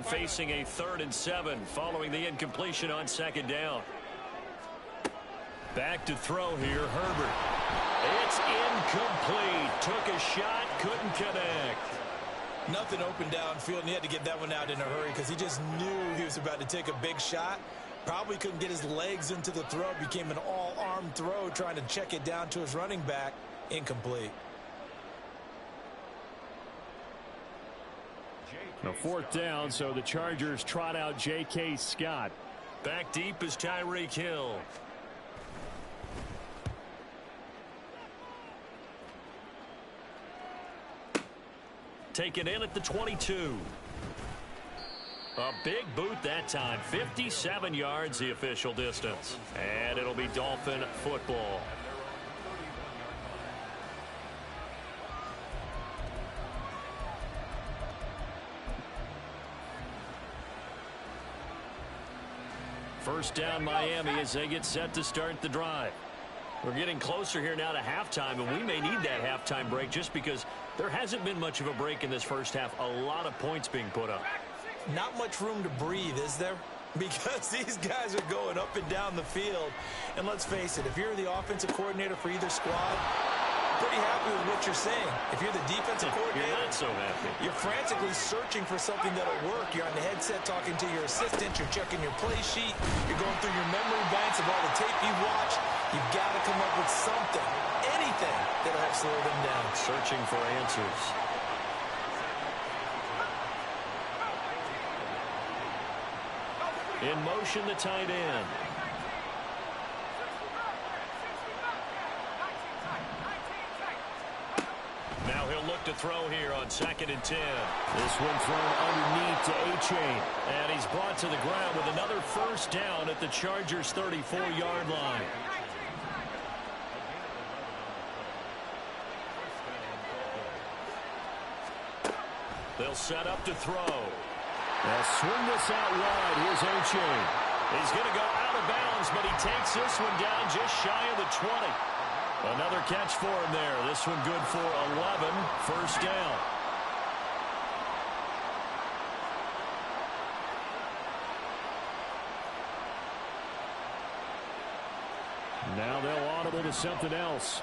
line facing a 3rd and 7 following the incompletion on 2nd down. Back to throw here, Herbert. It's incomplete. Took a shot, couldn't connect. Nothing open downfield, and he had to get that one out in a hurry because he just knew he was about to take a big shot. Probably couldn't get his legs into the throw. Became an all-arm throw trying to check it down to his running back. Incomplete. A 4th down, so the Chargers trot out J.K. Scott. Back deep is Tyreek Hill. Taken in at the 22. A big boot that time. 57 yards the official distance. And it'll be Dolphin football. First down Miami as they get set to start the drive. We're getting closer here now to halftime, and we may need that halftime break just because there hasn't been much of a break in this first half. A lot of points being put up. Not much room to breathe, is there? Because these guys are going up and down the field. And let's face it, if you're the offensive coordinator for either squad, pretty happy with what you're saying. If you're the defensive coordinator, you're not so happy. You're frantically searching for something that'll work. You're on the headset talking to your assistant. You're checking your play sheet. You're going through your memory banks of all the tape you've watched. You've got to come up with something, anything that'll help slow them down. Searching for answers. In motion, the tight end. Now he'll look to throw here on 2nd and 10. This one thrown underneath to A-Chain. And he's brought to the ground with another first down at the Chargers' 34-yard line. They'll set up to throw. They'll swing this out wide. Here's A-Chain. He's going to go out of bounds, but he takes this one down just shy of the 20. Another catch for him there. This one good for 11. First down. Now they'll audible to something else.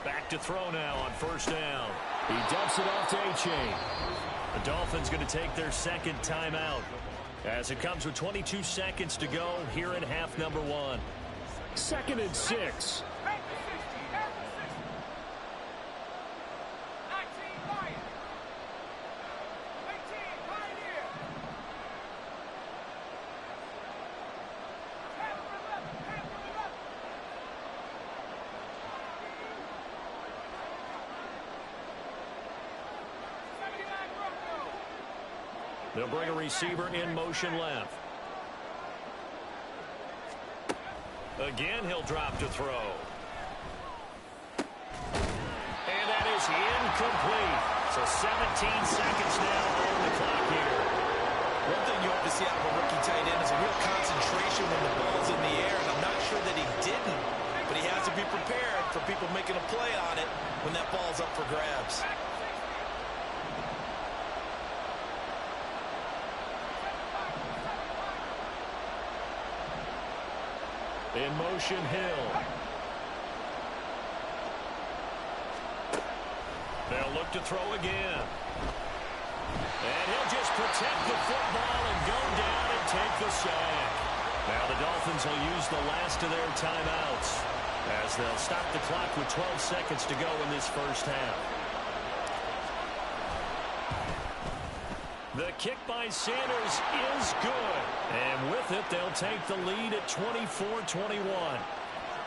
Back to throw now on first down. He dumps it off to A-Chain. The Dolphins going to take their 2nd timeout as it comes with 22 seconds to go here in half number 1. 2nd and 6. They'll bring a receiver in motion left. Again, he'll drop to throw. And that is incomplete. So 17 seconds now on the clock here. One thing you hope to see out of a rookie tight end is a real concentration when the ball's in the air, and I'm not sure that he didn't, but he has to be prepared for people making a play on it when that ball's up for grabs. In motion, Hill. They'll look to throw again. And he'll just protect the football and go down and take the sack. Now the Dolphins will use the last of their timeouts as they'll stop the clock with 12 seconds to go in this first half. The kick by Sanders is good. And with it, they'll take the lead at 24-21.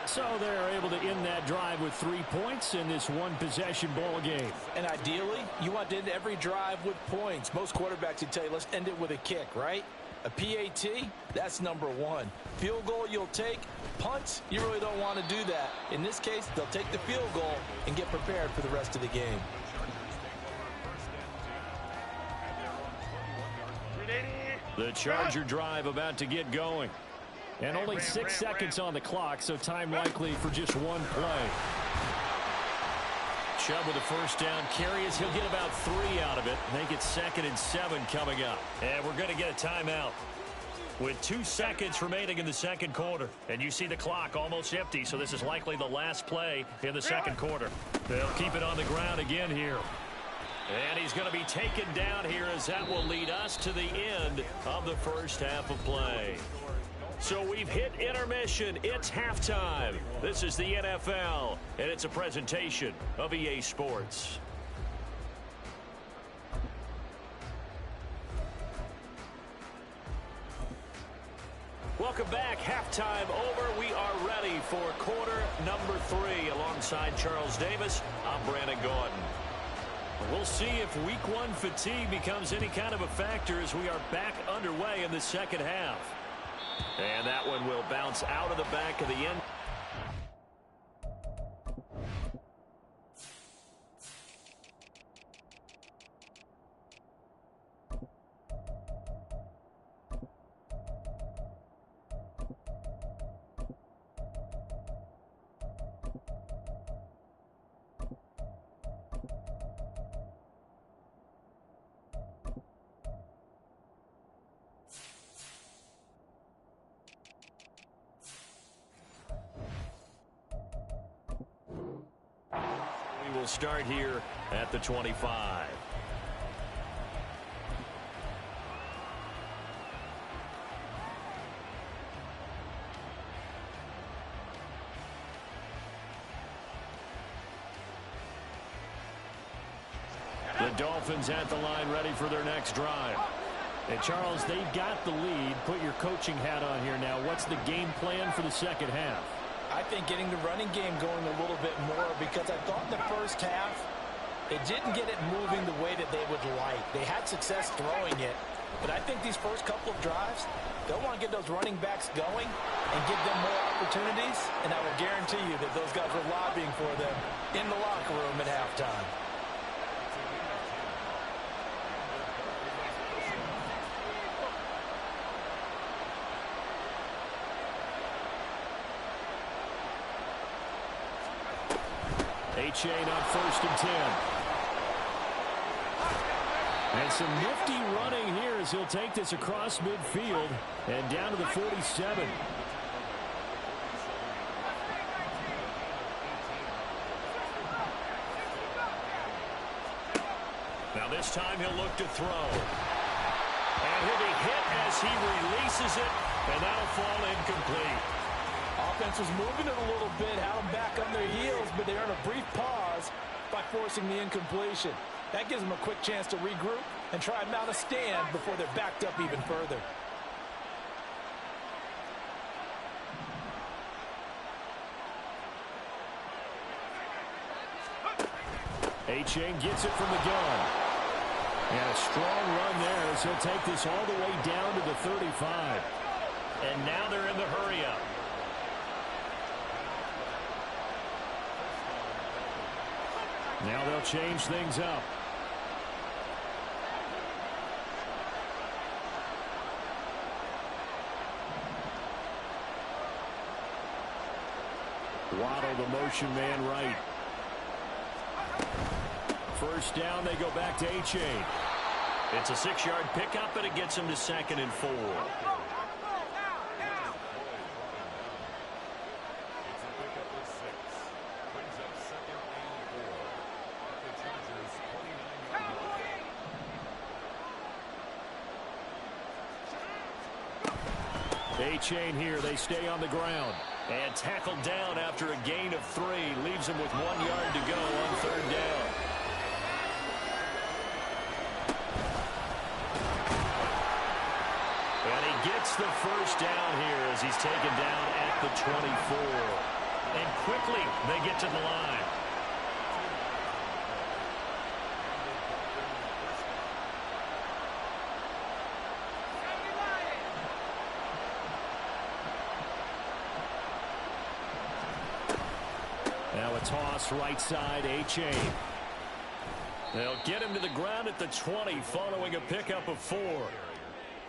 So they're able to end that drive with 3 points in this one-possession ball game. And ideally, you want to end every drive with points. Most quarterbacks would tell you, let's end it with a kick, right? A PAT, that's number one. Field goal you'll take. Punts, you really don't want to do that. In this case, they'll take the field goal and get prepared for the rest of the game. The Charger drive about to get going. And only 6 seconds on the clock, so time likely for just one play. Chubb with a first down carry as he'll get about 3 out of it. Make it 2nd and 7 coming up. And we're going to get a timeout with 2 seconds remaining in the second quarter. And you see the clock almost empty, so this is likely the last play in the second quarter. They'll keep it on the ground again here. And he's going to be taken down here as that will lead us to the end of the first half of play. So we've hit intermission. It's halftime. This is the NFL, and it's a presentation of EA Sports. Welcome back. Halftime over. We are ready for quarter number 3. Alongside Charles Davis, I'm Brandon Gordon. We'll see if week 1 fatigue becomes any kind of a factor as we are back underway in the second half. And that one will bounce out of the back of the end. Will start here at the 25. The Dolphins at the line ready for their next drive. And Charles, they've got the lead. Put your coaching hat on here now. What's the game plan for the second half? I think getting the running game going a little bit more, because I thought in the first half it didn't get it moving the way that they would like. They had success throwing it, but I think these first couple of drives, they'll want to get those running backs going and give them more opportunities, and I will guarantee you that those guys were lobbying for them in the locker room at halftime. Chain on 1st and 10. And some nifty running here as he'll take this across midfield and down to the 47. Now this time he'll look to throw. And he'll be hit as he releases it, and that'll fall incomplete. Offense was moving it a little bit, had them back on their heels, but they earned a brief pause by forcing the incompletion. That gives them a quick chance to regroup and try and mount a stand before they're backed up even further. A-Chain gets it from the gun. And a strong run there as he'll take this all the way down to the 35. And now they're in the hurry-up. Now they'll change things up. Waddle, the motion man, right. First down, they go back to A-Chain. It's a 6-yard pickup, and it gets him to 2nd and 4. A-Chain here. They stay on the ground. And tackled down after a gain of 3. Leaves him with 1 yard to go on 3rd down. And he gets the first down here as he's taken down at the 24. And quickly they get to the line. toss right side, A-Chain. They'll get him to the ground at the 20 following a pickup of 4.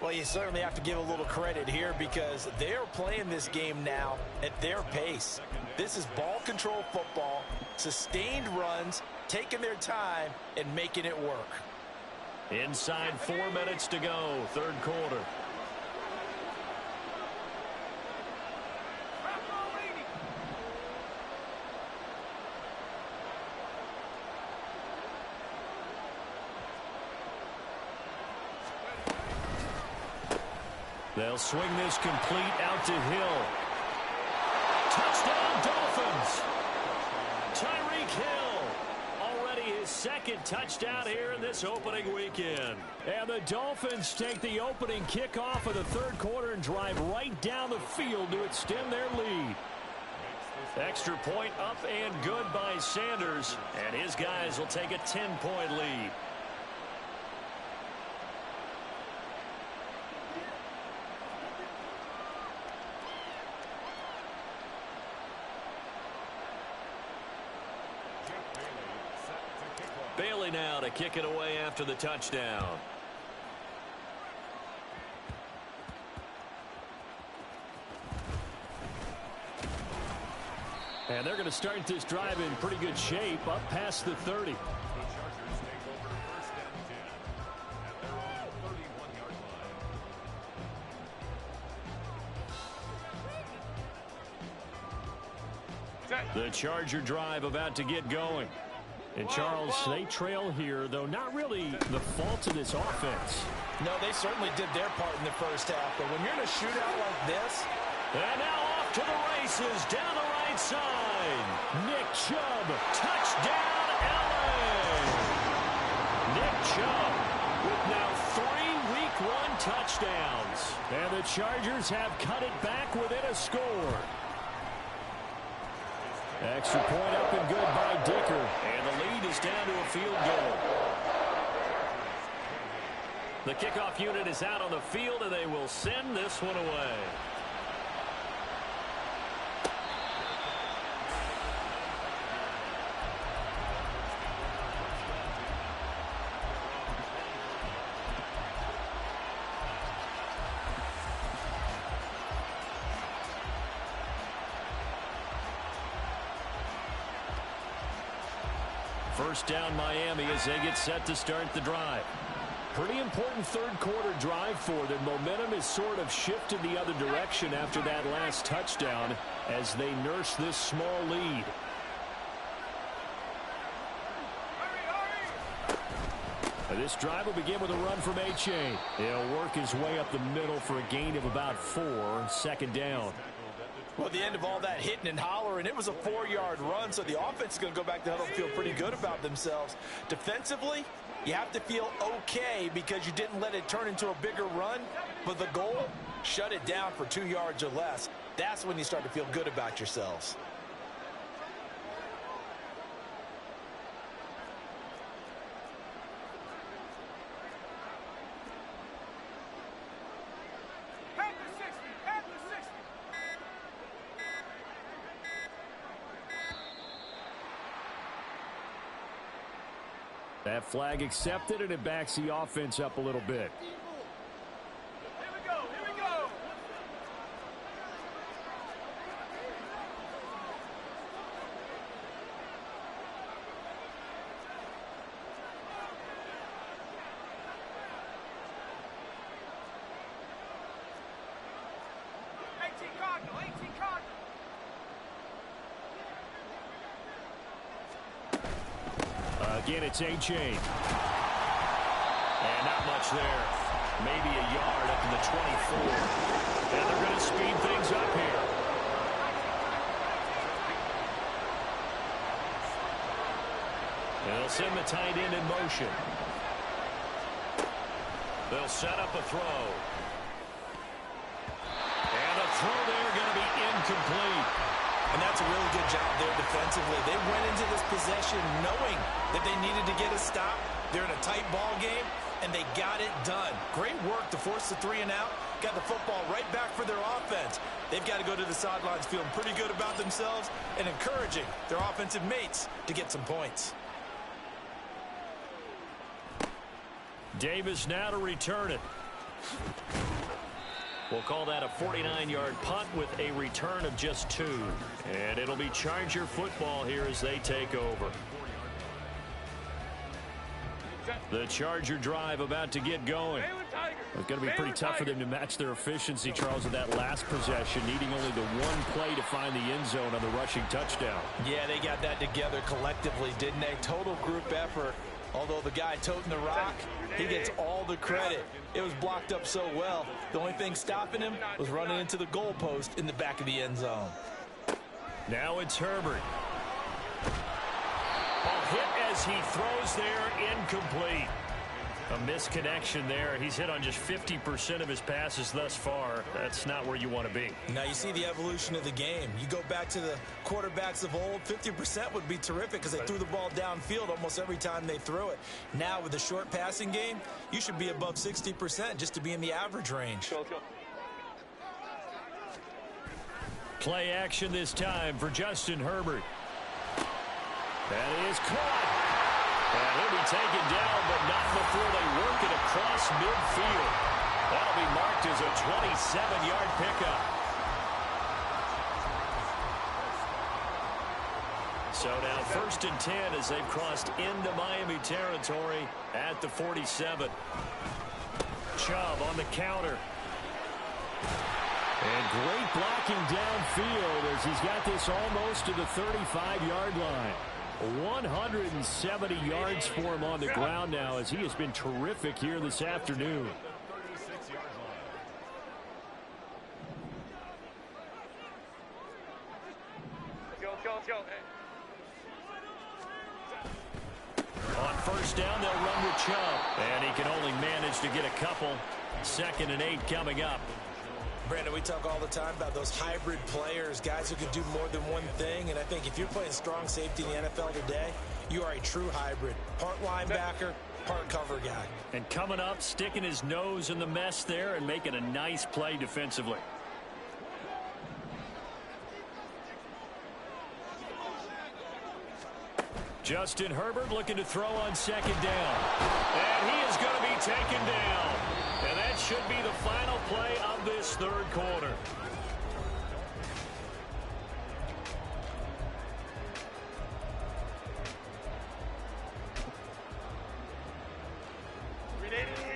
Well, you certainly have to give a little credit here because they're playing this game now at their pace. This is ball control football, sustained runs, taking their time and making it work. Inside 4 minutes to go, third quarter. They'll swing this complete out to Hill. Touchdown, Dolphins! Tyreek Hill, already his second touchdown here in this opening weekend. And the Dolphins take the opening kickoff of the third quarter and drive right down the field to extend their lead. Extra point up and good by Sanders, and his guys will take a 10-point lead. Bailey now to kick it away after the touchdown. And they're going to start this drive in pretty good shape, up past the 30. The Charger drive about to get going. And Charles, they trail here, though not really the fault of this offense. No, they certainly did their part in the first half, but when you're in a shootout like this. And now off to the races, down the right side. Nick Chubb, touchdown LA. Nick Chubb with now 3 Week 1 touchdowns. And the Chargers have cut it back within a score. Extra point up and good by Dicker. And the lead is down to a field goal. The kickoff unit is out on the field, and they will send this one away. First down Miami as they get set to start the drive. Pretty important third quarter drive for them. Momentum has sort of shifted the other direction after that last touchdown as they nurse this small lead. This drive will begin with a run from A-Chain. He'll work his way up the middle for a gain of about 4, second down. Well, at the end of all that hitting and hollering, it was a 4-yard run, so the offense is going to go back to the huddle and feel pretty good about themselves. Defensively, you have to feel okay because you didn't let it turn into a bigger run, but the goal, shut it down for 2 yards or less. That's when you start to feel good about yourselves. That flag accepted, and it backs the offense up a little bit. Here we go, here we go. Cardinal, 18 Cardinal. Again, it's A-Chain. And not much there. Maybe a yard up to the 24. And they're going to speed things up here. And they'll send the tight end in motion. They'll set up a throw. And a throw there going to be incomplete. And that's a really good job there defensively. They went into this possession knowing that they needed to get a stop. They're in a tight ball game, and they got it done. Great work to force the 3 and out. got the football right back for their offense. They've got to go to the sidelines feeling pretty good about themselves and encouraging their offensive mates to get some points. Davis now to return it. We'll call that a 49-yard punt with a return of just 2. And it'll be Charger football here as they take over. The Charger drive about to get going. It's going to be pretty tough for them to match their efficiency, Charles, in that last possession, needing only the one play to find the end zone on the rushing touchdown. Yeah, they got that together collectively, didn't they? Total group effort. Although the guy toting the rock, he gets all the credit. It was blocked up so well. The only thing stopping him was running into the goalpost in the back of the end zone. Now it's Herbert. A hit as he throws there, incomplete. A misconnection there. He's hit on just 50% of his passes thus far. That's not where you want to be. Now you see the evolution of the game. You go back to the quarterbacks of old, 50% would be terrific because they threw the ball downfield almost every time they threw it. Now with the short passing game, you should be above 60% just to be in the average range. Play action this time for Justin Herbert. That is caught. And he'll be taken down, but not before they work it across midfield. That'll be marked as a 27-yard pickup. So now 1st and 10 as they've crossed into Miami territory at the 47. Chubb on the counter. And great blocking downfield as he's got this almost to the 35-yard line. 170 yards for him on the ground now as he has been terrific here this afternoon. Let's go. On 1st down, they'll run with Chubb. And he can only manage to get a couple. 2nd and 8 coming up. Brandon, we talk all the time about those hybrid players, guys who can do more than one thing. And I think if you're playing strong safety in the NFL today, you are a true hybrid. Part linebacker, part cover guy. And coming up, sticking his nose in the mess there and making a nice play defensively. Justin Herbert looking to throw on 2nd down. And he is going to be taken down. And that should be the final play of this 3rd quarter.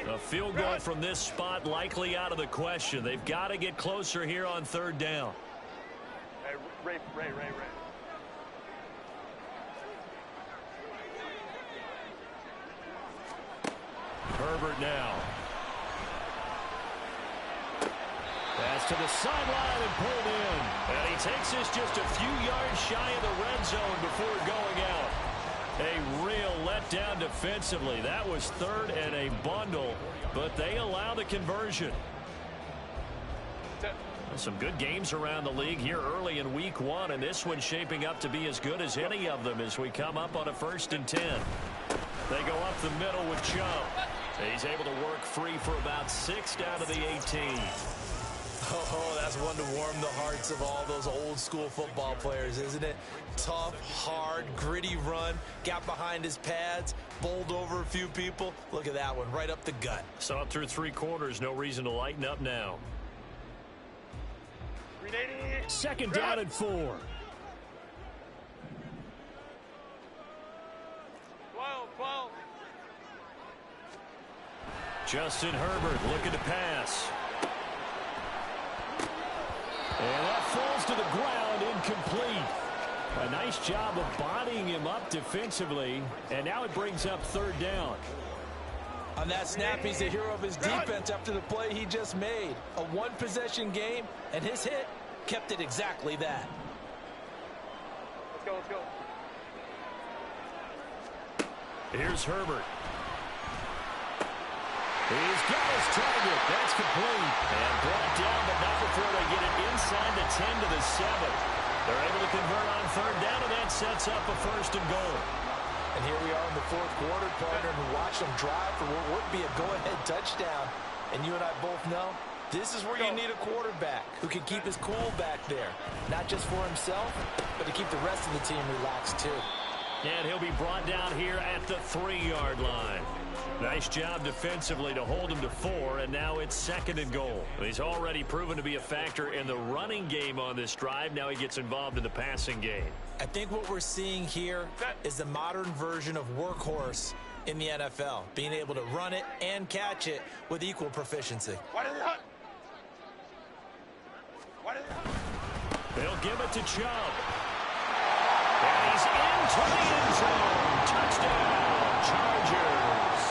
A field goal from this spot likely out of the question. They've got to get closer here on 3rd down. Hey, Ray. Herbert now. Pass to the sideline and pulled in. And he takes this just a few yards shy of the red zone before going out. A real letdown defensively. That was 3rd and a bundle, but they allow the conversion. Some good games around the league here early in week 1, and this one's shaping up to be as good as any of them as we come up on a 1st and 10. They go up the middle with Chubb. He's able to work free for about 6 down to the 18. Oh, that's one to warm the hearts of all those old school football players, isn't it? Tough, hard, gritty run, got behind his pads, bowled over a few people. Look at that one, right up the gut. Saw it through 3 quarters, no reason to lighten up now. 2nd down and 4. 12. Justin Herbert looking to pass. And that falls to the ground, incomplete. A nice job of bodying him up defensively, and now it brings up 3rd down. On that snap, he's the hero of his defense after the play he just made. A 1-possession game, and his hit kept it exactly that. Let's go. Here's Herbert. He's got his target. That's complete. And brought down, but not before they get it inside the 10 to the 7. They're able to convert on 3rd down, and that sets up a 1st and goal. And here we are in the 4th quarter, partner, and watch them drive for what would be a go-ahead touchdown. And you and I both know This is where you need a quarterback who can keep his cool back there. Not just for himself, but to keep the rest of the team relaxed too. And he'll be brought down here at the 3-yard line. Nice job defensively to hold him to 4, and now it's 2nd and goal. He's already proven to be a factor in the running game on this drive. Now he gets involved in the passing game. I think what we're seeing here is the modern version of workhorse in the NFL, being able to run it and catch it with equal proficiency. They'll give it to Chubb. And he's into the end zone. Touchdown, Chargers.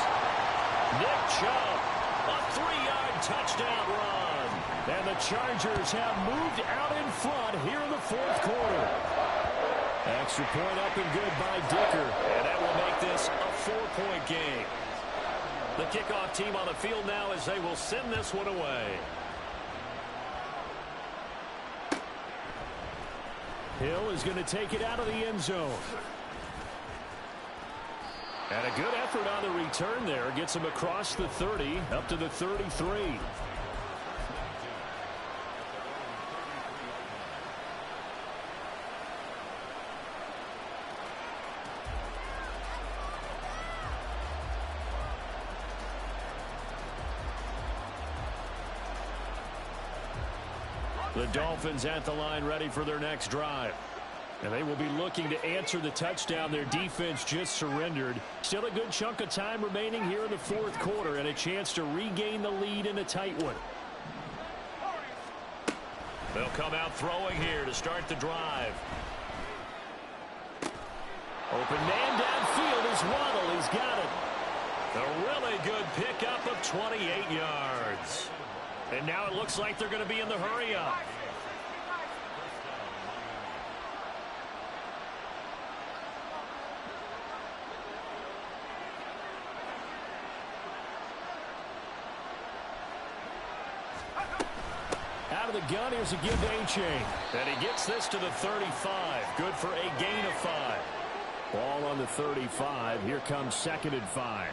Nick Chubb, a 3-yard touchdown run. And the Chargers have moved out in front here in the 4th quarter. Extra point up and good by Dicker. And that will make this a 4-point game. The kickoff team on the field now as they will send this one away. Hill is going to take it out of the end zone. And a good effort on the return there. Gets him across the 30, up to the 33. The Dolphins at the line ready for their next drive. And they will be looking to answer the touchdown their defense just surrendered. Still a good chunk of time remaining here in the 4th quarter and a chance to regain the lead in a tight one. They'll come out throwing here to start the drive. Open man downfield is Waddle. He's got it. A really good pickup of 28 yards. And now it looks like they're going to be in the hurry-up. Out of the gun, here's a give to A-Chain. And he gets this to the 35. Good for a gain of 5. Ball on the 35. Here comes 2nd and 5.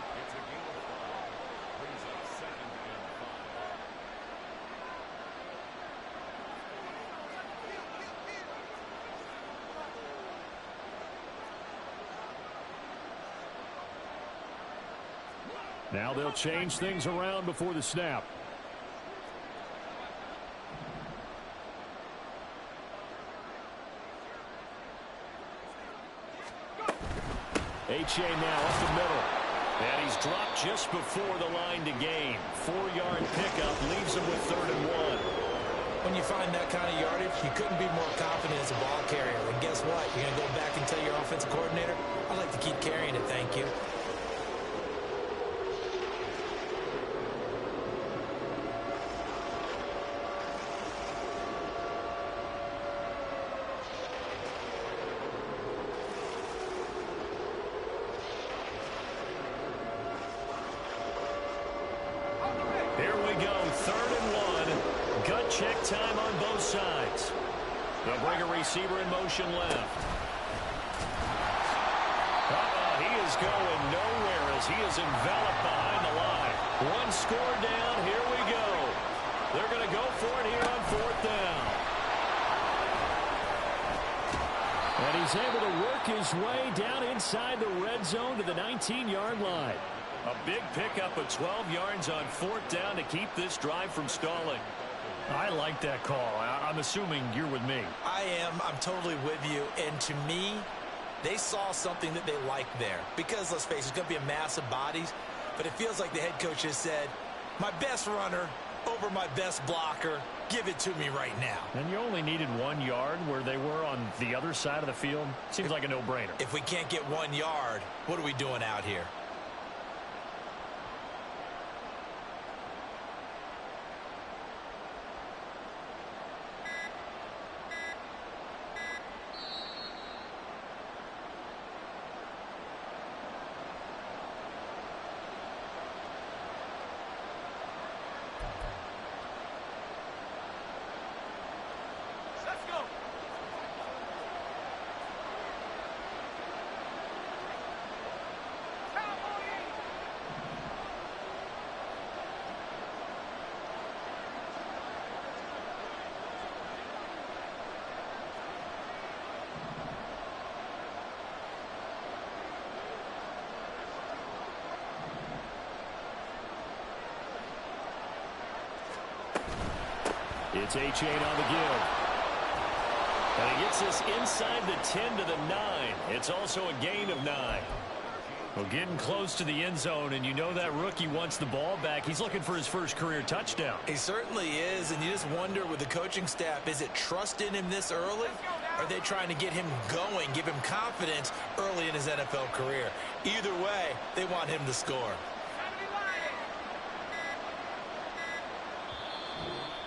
Now they'll change things around before the snap. A-Chain now up the middle. And he's dropped just before the line to gain. 4-yard pickup leaves him with 3rd and 1. When you find that kind of yardage, you couldn't be more confident as a ball carrier. And guess what? You're going to go back and tell your offensive coordinator, I'd like to keep carrying it, thank you. Check time on both sides. They'll bring a receiver in motion left. He is going nowhere as he is enveloped behind the line. One score down. Here we go. They're going to go for it here on 4th down. And he's able to work his way down inside the red zone to the 19-yard line. A big pickup of 12 yards on 4th down to keep this drive from stalling. I like that call. I'm assuming you're with me. I am. I'm totally with you. And to me, they saw something that they liked there. Because, let's face it, it's going to be a mass of bodies. But it feels like the head coach has said, my best runner over my best blocker, give it to me right now. And you only needed 1 yard where they were on the other side of the field. Seems like a no-brainer. If we can't get 1 yard, what are we doing out here? It's A-Chain on the give. And he gets this inside the 10 to the 9. It's also a gain of 9. Well, getting close to the end zone, and you know that rookie wants the ball back. He's looking for his first career touchdown. He certainly is, and you just wonder with the coaching staff, is it trust in him this early? Or are they trying to get him going, give him confidence early in his NFL career? Either way, they want him to score.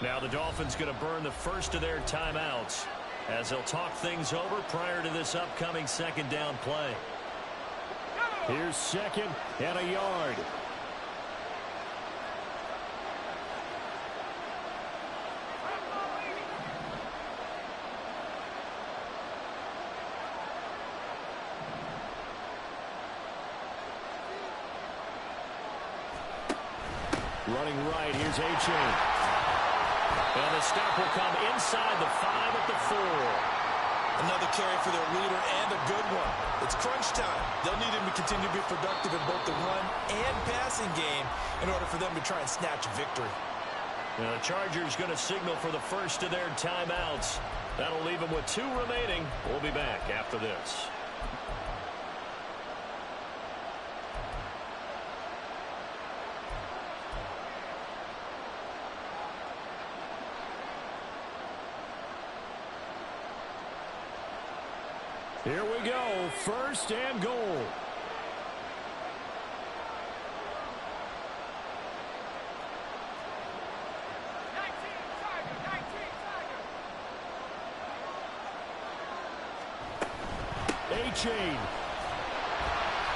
Now the Dolphins going to burn the first of their timeouts as they'll talk things over prior to this upcoming second down play. Here's second and a yard. Running right, here's A-Chain. And the stop will come inside the 5 at the 4. Another carry for their leader and a good one. It's crunch time. They'll need him to continue to be productive in both the run and passing game in order for them to try and snatch victory. Now the Chargers going to signal for the first of their timeouts. That'll leave them with 2 remaining. We'll be back after this. Here we go, first and goal. A-Chain.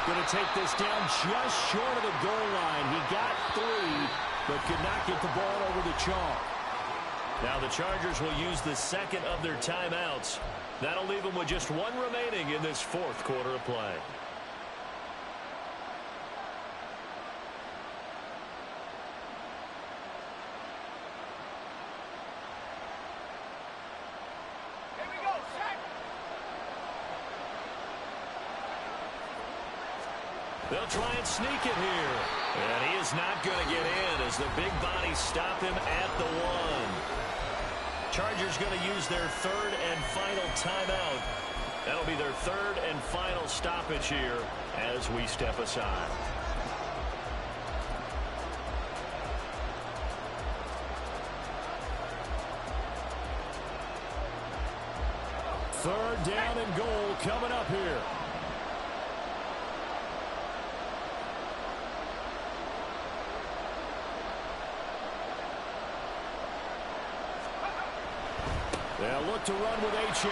Going to take this down just short of the goal line. He got 3, but could not get the ball over the chalk. Now the Chargers will use the second of their timeouts. That'll leave them with just 1 remaining in this fourth quarter of play. Here we go, set. They'll try and sneak it here. And he is not going to get in as the big bodies stop him at the 1. Chargers going to use their third and final timeout. That'll be their third and final stoppage here as we step aside. Third down and goal coming up here. They'll look to run with A-Chain.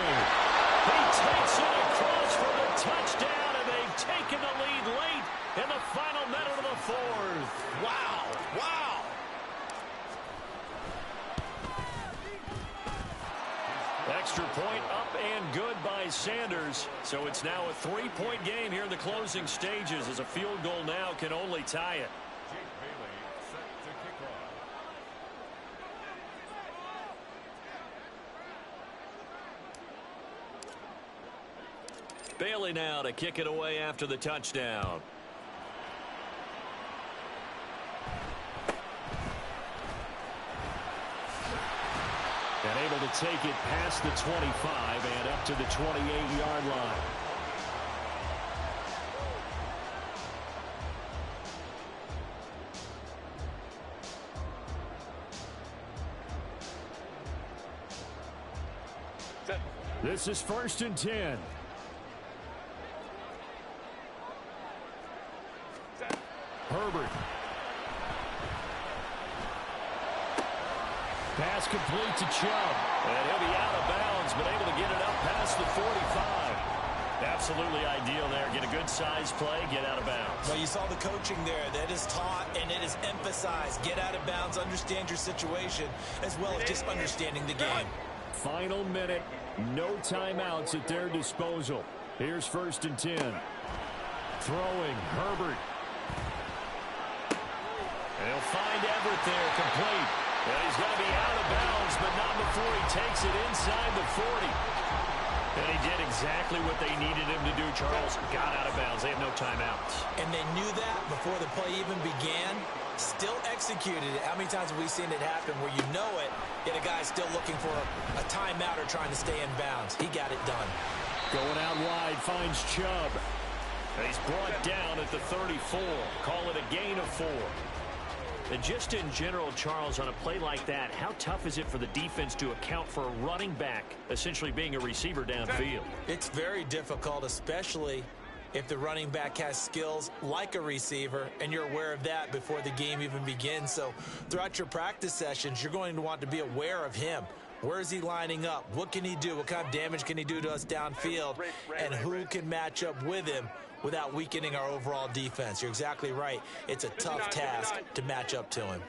He takes it across for the touchdown, and they've taken the lead late in the final minute of the fourth. Wow, wow. Extra point up and good by Sanders. So it's now a 3-point game here in the closing stages as a field goal now can only tie it. Bailey now to kick it away after the touchdown. And able to take it past the 25 and up to the 28-yard line. This is 1st and 10. Herbert. Pass complete to Chubb. And he'll be out of bounds, but able to get it up past the 45. Absolutely ideal there. Get a good size play, get out of bounds. Well, you saw the coaching there. That is taught and it is emphasized. Get out of bounds, understand your situation, as well as just understanding the game. Final minute. No timeouts at their disposal. Here's 1st and 10. Throwing, Herbert. And he'll find Everett there, complete. And he's going to be out of bounds, but not before he takes it inside the 40. And he did exactly what they needed him to do, Charles. Got out of bounds. They have no timeouts. And they knew that before the play even began. Still executed it. How many times have we seen it happen where you know it, yet a guy's still looking for a timeout or trying to stay in bounds? He got it done. Going out wide, finds Chubb. And he's brought down at the 34. Call it a gain of 4. And just in general, Charles, on a play like that, how tough is it for the defense to account for a running back essentially being a receiver downfield? It's very difficult, especially if the running back has skills like a receiver, and you're aware of that before the game even begins. So throughout your practice sessions, you're going to want to be aware of him. Where is he lining up? What can he do? What kind of damage can he do to us downfield? And who can match up with him without weakening our overall defense? You're exactly right. It's a tough task to match up to him.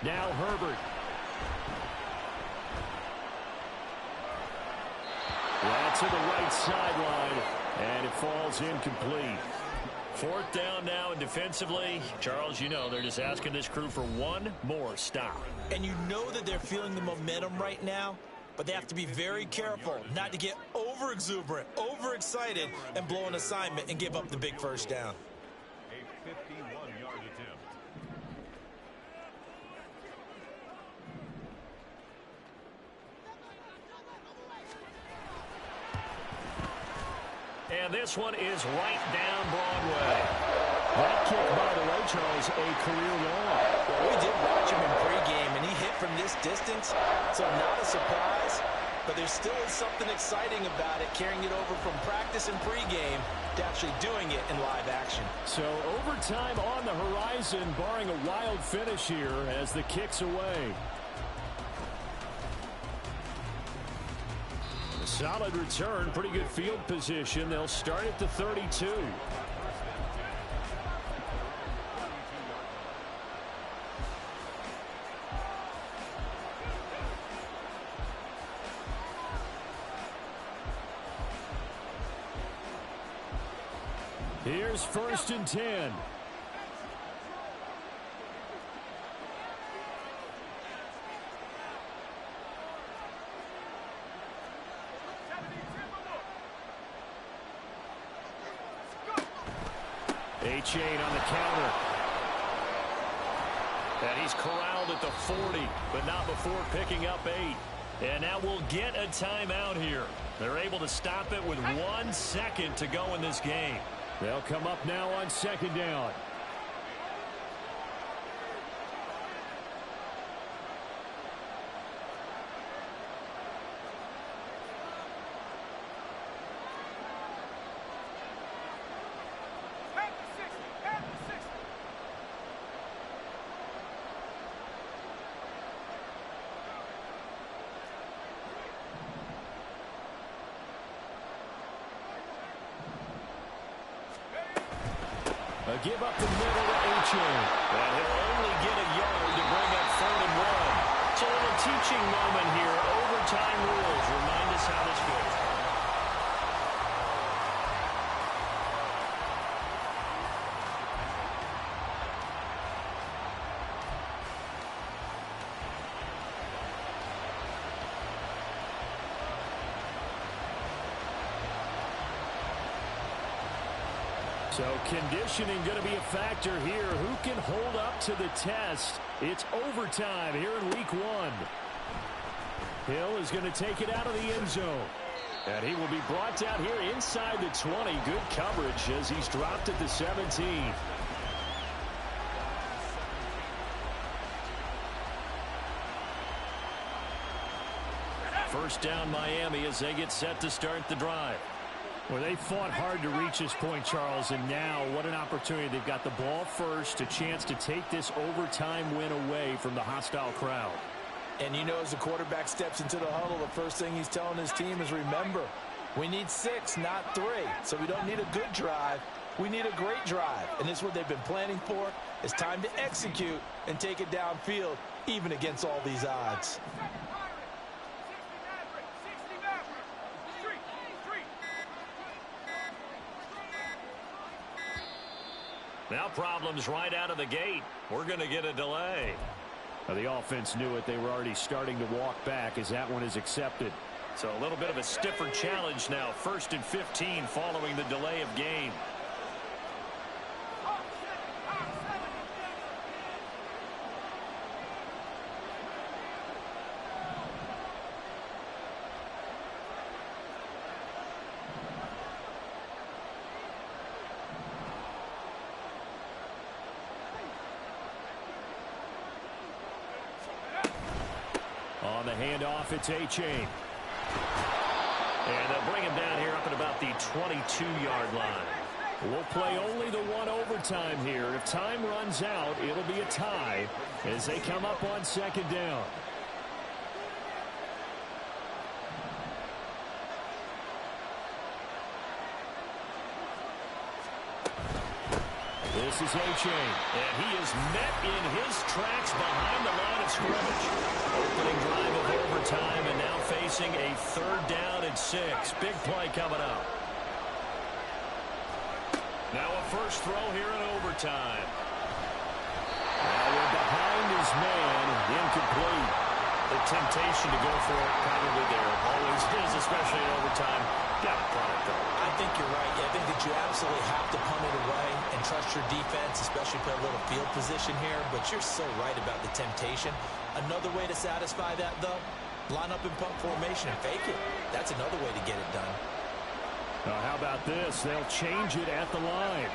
Now Herbert. Well, to the right sideline, and it falls incomplete. 4th down now, and defensively, Charles, you know, they're just asking this crew for one more stop. And you know that they're feeling the momentum right now, but they have to be very careful not to get over-exuberant, overexcited, and blow an assignment and give up the big first down. A 51-yard attempt. And this one is right down Broadway. That kick, by the way, Charles, a career long. Well, we did watch him in pregame, and he hit from this distance, so not a surprise. But there still is something exciting about it, carrying it over from practice and pregame to actually doing it in live action. So overtime on the horizon, barring a wild finish here as the kick's away. Solid return, pretty good field position. They'll start at the 32. Here's 1st and 10. H8 on the counter. And he's corralled at the 40, but not before picking up 8. And now we'll get a timeout here. They're able to stop it with 1 second to go in this game. They'll come up now on 2nd down. A give up the middle to H.A. And he'll only get a yard to bring up 3rd and 1. So a little teaching moment here. Overtime rules remind us how this goes. So conditioning going to be a factor here. Who can hold up to the test? It's overtime here in week 1. Hill is going to take it out of the end zone. And he will be brought down here inside the 20. Good coverage as he's dropped at the 17. First down Miami as they get set to start the drive. Well, they fought hard to reach this point, Charles, and now what an opportunity. They've got the ball first, a chance to take this overtime win away from the hostile crowd. And you know, as the quarterback steps into the huddle, the first thing he's telling his team is, remember, we need 6, not 3. So we don't need a good drive. We need a great drive. And this is what they've been planning for. It's time to execute and take it downfield, even against all these odds. Now problems right out of the gate. We're going to get a delay. Now the offense knew it. They were already starting to walk back as that one is accepted. So a little bit of a stiffer challenge now. 1st and 15 following the delay of game. On the handoff, it's A-Chain. And they'll bring him down here up at about the 22-yard line. We'll play only the one overtime here. If time runs out, it'll be a tie as they come up on 2nd down. This is A-Chain, and he is met in his tracks behind the line of scrimmage. Opening drive of overtime, and now facing a 3rd down and 6. Big play coming up. Now a first throw here in overtime. Now we're behind his man, incomplete. The temptation to go for it probably there. Always is, especially in overtime. Got to punt it, though. I think you're right. I think that you absolutely have to punt it away and trust your defense, especially play a little field position here. But you're so right about the temptation. Another way to satisfy that, though, line up in punt formation and fake it. That's another way to get it done. Now, how about this? They'll change it at the line.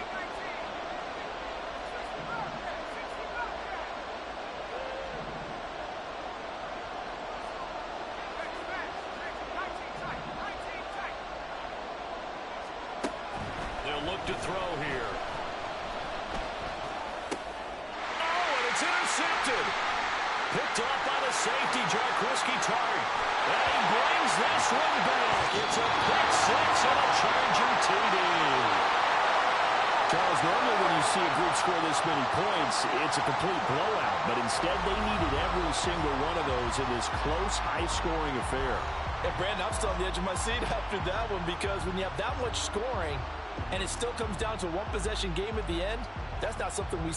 Look to throw here. Oh, and it's intercepted. Picked off by the safety, Jarquiski Tartt. And he brings this one back. It's a pick 6 and a Charger TD. Charles, normally when you see a group score this many points, it's a complete blowout. But instead, they needed every single one of those in this close, high-scoring affair. And Brandon, I'm still on the edge of my seat after that one, because when you have that much scoring and it still comes down to a one-possession game at the end, that's not something we